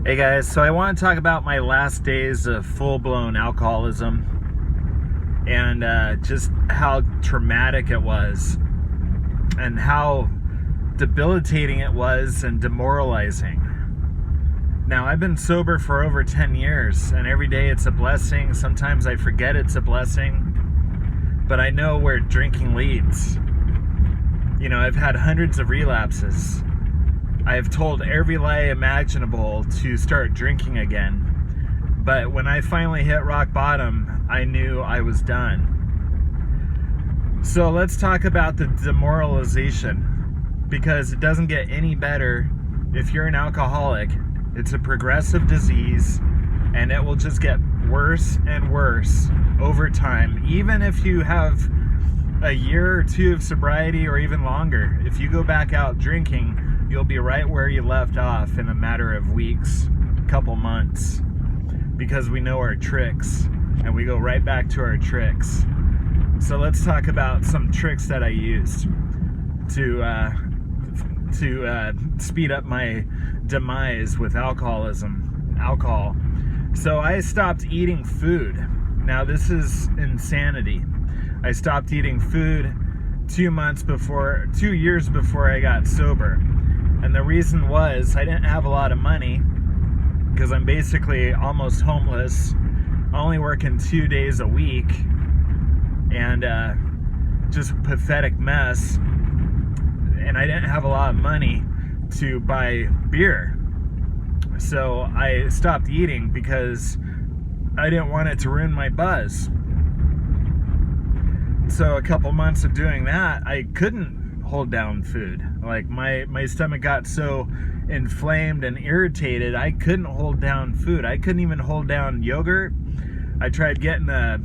Hey guys, so I want to talk about my last days of full-blown alcoholism and just how traumatic it was and how debilitating it was and demoralizing. Now, I've been sober for over 10 years and every day it's a blessing. Sometimes I forget it's a blessing, but I know where drinking leads. You know, I've had hundreds of relapses. I've told every lie imaginable to start drinking again. But when I finally hit rock bottom, I knew I was done. So let's talk about the demoralization, because it doesn't get any better if you're an alcoholic. It's a progressive disease, and it will just get worse and worse over time. Even if you have a year or two of sobriety or even longer, if you go back out drinking, you'll be right where you left off in a matter of weeks, a couple months, because we know our tricks and we go right back to our tricks. So let's talk about some tricks that I used to speed up my demise with alcohol. So I stopped eating food. Now this is insanity. I stopped eating food 2 years before I got sober. And the reason was I didn't have a lot of money, because I'm basically almost homeless, only working 2 days a week, and just a pathetic mess. And I didn't have a lot of money to buy beer. So I stopped eating because I didn't want it to ruin my buzz. So a couple months of doing that, I couldn't hold down food. Like my stomach got so inflamed and irritated, I couldn't hold down food. I couldn't even hold down yogurt. I tried getting a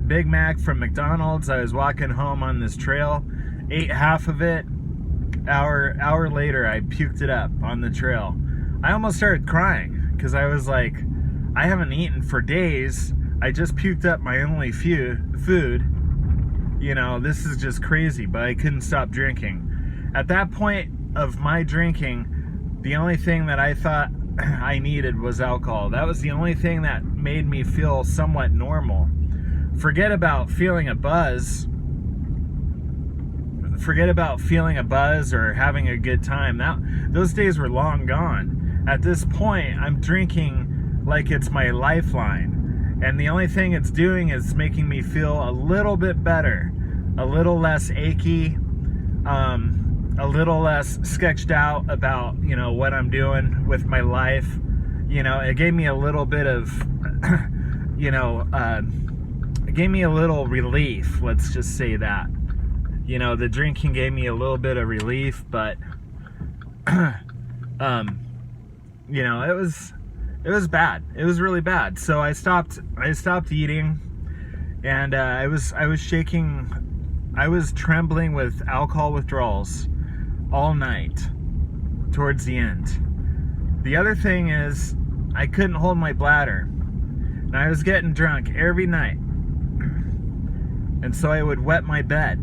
Big Mac from McDonald's. I was walking home on this trail, ate half of it. Hour later, I puked it up on the trail. I almost started crying because I was like, I haven't eaten for days. I just puked up my only food. You know, this is just crazy, but I couldn't stop drinking. At that point of my drinking, the only thing that I thought I needed was alcohol. That was the only thing that made me feel somewhat normal. Forget about feeling a buzz. Forget about feeling a buzz or having a good time. Those days were long gone. At this point, I'm drinking like it's my lifeline. And the only thing it's doing is making me feel a little bit better, a little less achy, a little less sketched out about, you know, what I'm doing with my life. You know, it gave me a little bit of, it gave me a little relief. Let's just say that. You know, the drinking gave me a little bit of relief, but, you know, it was bad. It was really bad. So I stopped eating, and I was shaking. I was trembling with alcohol withdrawals all night towards the end. The other thing is I couldn't hold my bladder, and I was getting drunk every night. And so I would wet my bed.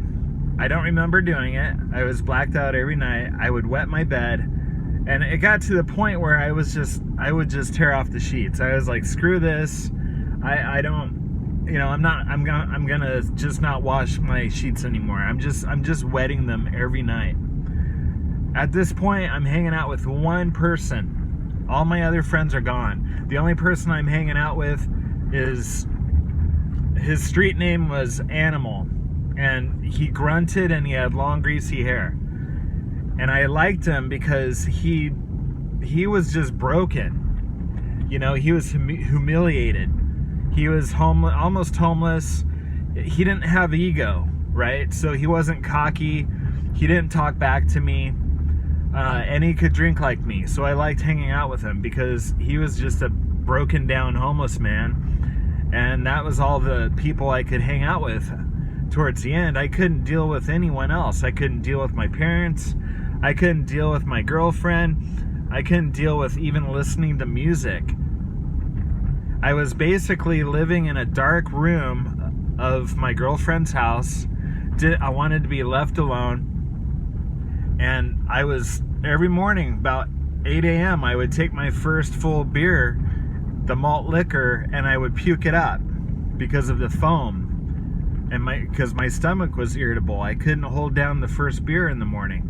I don't remember doing it. I was blacked out every night. I would wet my bed. And it got to the point where I would just tear off the sheets. I was like, screw this. I'm gonna just not wash my sheets anymore. I'm just wetting them every night. At this point, I'm hanging out with one person. All my other friends are gone. The only person I'm hanging out with is, his street name was Animal. And he grunted and he had long greasy hair. And I liked him because he was just broken. You know, he was humiliated. He was almost homeless. He didn't have ego, right? So he wasn't cocky. He didn't talk back to me. And he could drink like me. So I liked hanging out with him because he was just a broken down homeless man. And that was all the people I could hang out with. Towards the end, I couldn't deal with anyone else. I couldn't deal with my parents. I couldn't deal with my girlfriend. I couldn't deal with even listening to music. I was basically living in a dark room of my girlfriend's house. I wanted to be left alone. And I was every morning about 8 a.m. I would take my first full beer, the malt liquor, and I would puke it up because of the foam, and because my stomach was irritable. I couldn't hold down the first beer in the morning.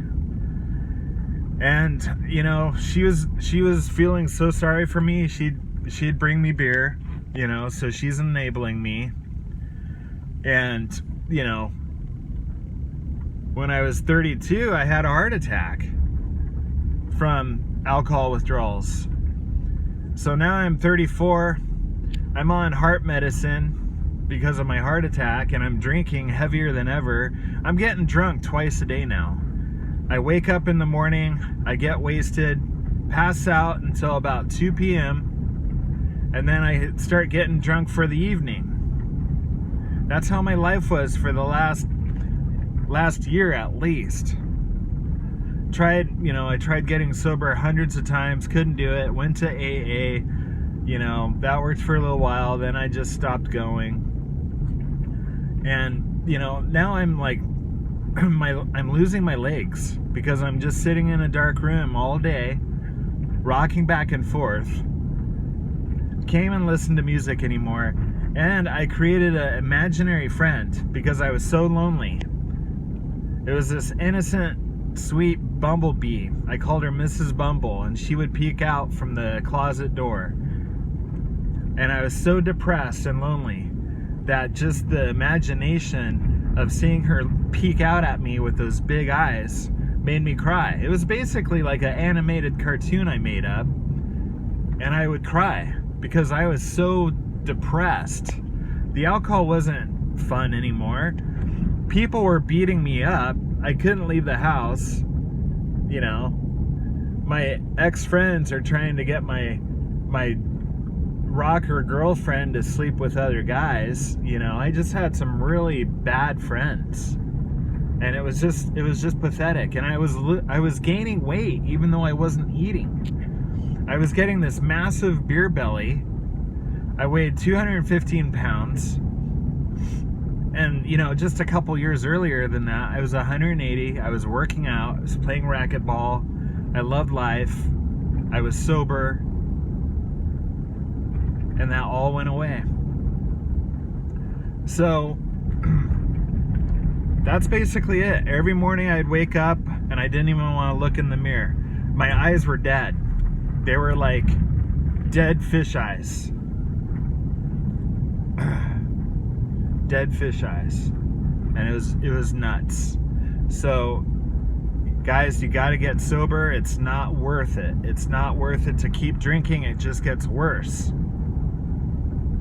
And you know, she was feeling so sorry for me. She'd bring me beer, you know, so she's enabling me. And you know, when I was 32, I had a heart attack from alcohol withdrawals. So now I'm 34. I'm on heart medicine because of my heart attack, and I'm drinking heavier than ever. I'm getting drunk twice a day now. I wake up in the morning, I get wasted, pass out until about 2 p.m., and then I start getting drunk for the evening. That's how my life was for the last year at least. I tried getting sober hundreds of times, couldn't do it, went to AA, you know, that worked for a little while, then I just stopped going. And, you know, now I'm like, I'm losing my legs because I'm just sitting in a dark room all day, rocking back and forth. Can't even listen to music anymore. And I created an imaginary friend because I was so lonely. It was this innocent, sweet bumblebee. I called her Mrs. Bumble, and she would peek out from the closet door. And I was so depressed and lonely that just the imagination of seeing her peek out at me with those big eyes made me cry. It was basically like an animated cartoon I made up, and I would cry because I was so depressed. The alcohol wasn't fun anymore. People were beating me up. I couldn't leave the house. You know, my ex-friends are trying to get my rocker girlfriend to sleep with other guys. You know, I just had some really bad friends, and it was just pathetic. And I was gaining weight even though I wasn't eating. I was getting this massive beer belly. I weighed 215 pounds. And, you know, just a couple years earlier than that, I was 180. I was working out. I was playing racquetball. I loved life. I was sober. And that all went away. So, that's basically it. Every morning I'd wake up and I didn't even want to look in the mirror. My eyes were dead. They were like dead fish eyes. Dead fish eyes. And it was nuts. So guys, you got to get sober. It's not worth it. It's not worth it to keep drinking. It just gets worse.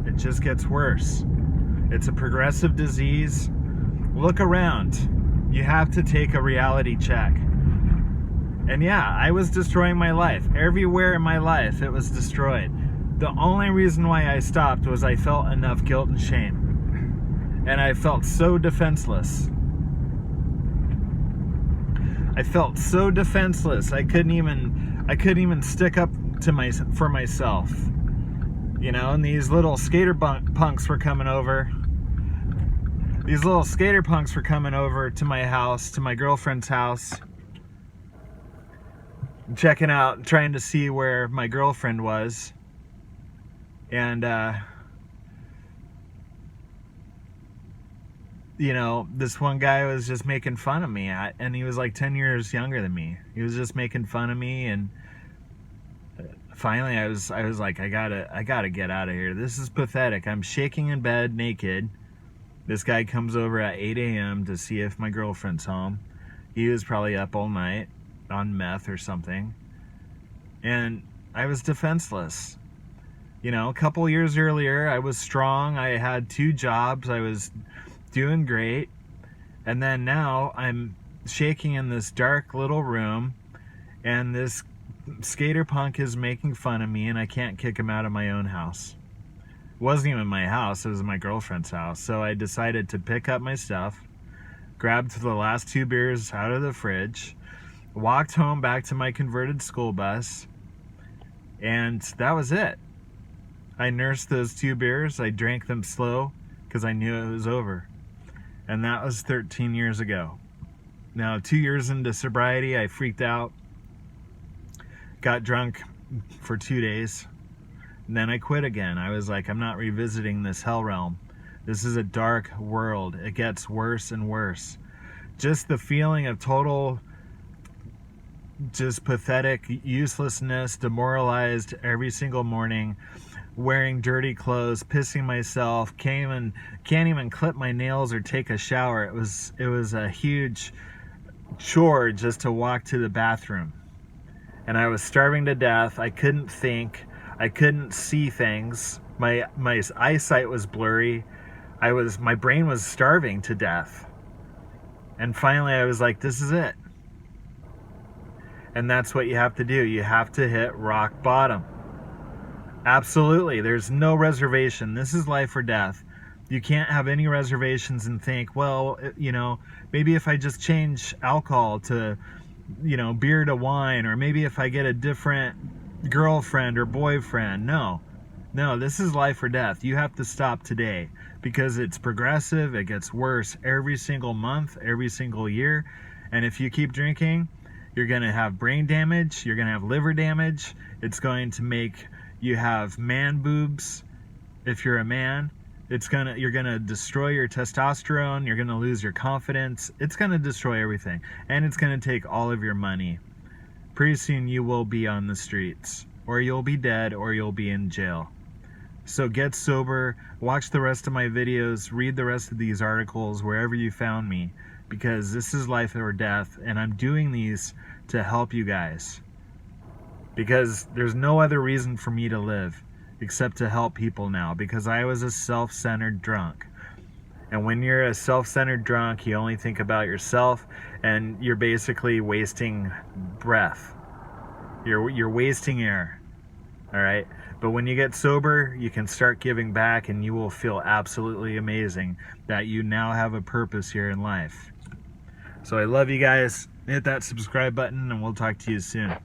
It just gets worse. It's a progressive disease. Look around. You have to take a reality check. And yeah, I was destroying my life. Everywhere in my life, it was destroyed. The only reason why I stopped was I felt enough guilt and shame. And I felt so defenseless. I felt so defenseless. I couldn't even stick up for myself. You know, and these little skater punks were coming over. These little skater punks were coming over to my house, to my girlfriend's house, checking out, trying to see where my girlfriend was. And you know, this one guy was just making fun of me, and he was like 10 years younger than me. He was just making fun of me, and finally I was like, I gotta get out of here. This is pathetic. I'm shaking in bed naked. This guy comes over at 8 a.m. to see if my girlfriend's home. He was probably up all night on meth or something. And I was defenseless. You know, a couple years earlier, I was strong. I had 2 jobs. I was doing great. And then now I'm shaking in this dark little room, and this skater punk is making fun of me, and I can't kick him out of my own house. It wasn't even my house, it was my girlfriend's house. So I decided to pick up my stuff, grabbed the last 2 beers out of the fridge, walked home back to my converted school bus, and that was it. I nursed those 2 beers, I drank them slow because I knew it was over. And that was 13 years ago. Now, 2 years into sobriety, I freaked out. got drunk for 2 days, and then I quit again. I was like, I'm not revisiting this hell realm. This is a dark world. It gets worse and worse. Just the feeling of total, just pathetic uselessness, demoralized every single morning, wearing dirty clothes, pissing myself, can't even clip my nails or take a shower. It was a huge chore just to walk to the bathroom. And I was starving to death. I couldn't think. I couldn't see things. My eyesight was blurry. My brain was starving to death. And finally I was like, this is it. And that's what you have to do. You have to hit rock bottom. Absolutely. There's no reservation. This is life or death. You can't have any reservations and think, well, maybe if I just change alcohol to, beer to wine, or maybe if I get a different girlfriend or boyfriend. No, this is life or death. You have to stop today, because it's progressive. It gets worse every single month, every single year. And if you keep drinking, you're going to have brain damage. You're going to have liver damage. It's going to make you have man boobs if you're a man. You're gonna destroy your testosterone. You're gonna lose your confidence. It's gonna destroy everything, and it's gonna take all of your money. Pretty soon you will be on the streets, or you'll be dead, or you'll be in jail. So get sober, watch the rest of my videos, read the rest of these articles wherever you found me, because this is life or death, and I'm doing these to help you guys, because there's no other reason for me to live except to help people now, because I was a self-centered drunk. And when you're a self-centered drunk, you only think about yourself, and you're basically wasting breath. You're wasting air. All right? But when you get sober, you can start giving back, and you will feel absolutely amazing that you now have a purpose here in life. So I love you guys. Hit that subscribe button, and we'll talk to you soon.